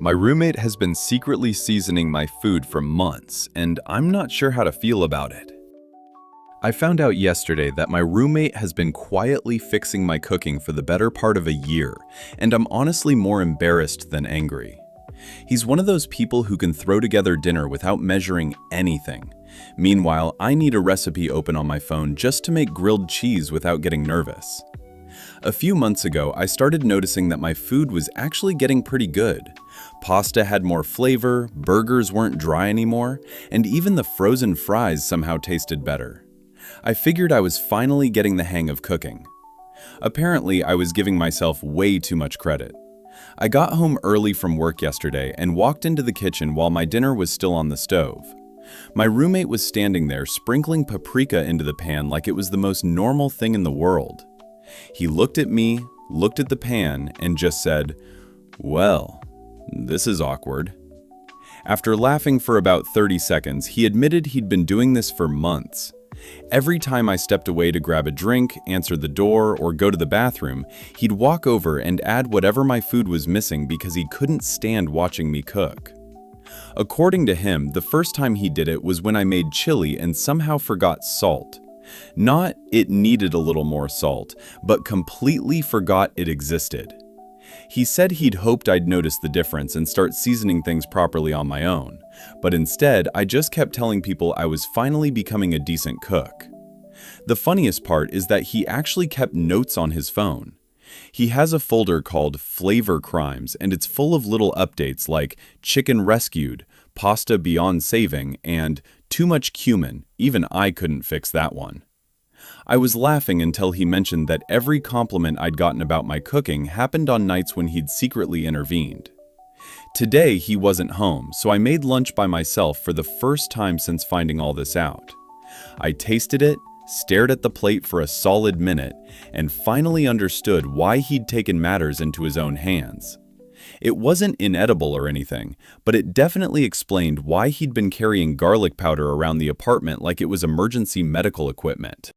My roommate has been secretly seasoning my food for months, and I'm not sure how to feel about it. I found out yesterday that my roommate has been quietly fixing my cooking for the better part of a year, and I'm honestly more embarrassed than angry. He's one of those people who can throw together dinner without measuring anything. Meanwhile, I need a recipe open on my phone just to make grilled cheese without getting nervous. A few months ago, I started noticing that my food was actually getting pretty good. Pasta had more flavor, burgers weren't dry anymore, and even the frozen fries somehow tasted better. I figured I was finally getting the hang of cooking. Apparently, I was giving myself way too much credit. I got home early from work yesterday and walked into the kitchen while my dinner was still on the stove. My roommate was standing there sprinkling paprika into the pan like it was the most normal thing in the world. He looked at me, looked at the pan, and just said, "Well, this is awkward." After laughing for about 30 seconds, he admitted he'd been doing this for months. Every time I stepped away to grab a drink, answer the door, or go to the bathroom, he'd walk over and add whatever my food was missing because he couldn't stand watching me cook. According to him, the first time he did it was when I made chili and somehow forgot salt. Not it needed a little more salt, but completely forgot it existed. He said he'd hoped I'd notice the difference and start seasoning things properly on my own, but instead I just kept telling people I was finally becoming a decent cook. The funniest part is that he actually kept notes on his phone. He has a folder called Flavor Crimes, and it's full of little updates like chicken rescued, pasta beyond saving, and too much cumin. Even I couldn't fix that one. I was laughing until he mentioned that every compliment I'd gotten about my cooking happened on nights when he'd secretly intervened. Today he wasn't home, so I made lunch by myself for the first time since finding all this out. I tasted it, stared at the plate for a solid minute, and finally understood why he'd taken matters into his own hands. It wasn't inedible or anything, but it definitely explained why he'd been carrying garlic powder around the apartment like it was emergency medical equipment.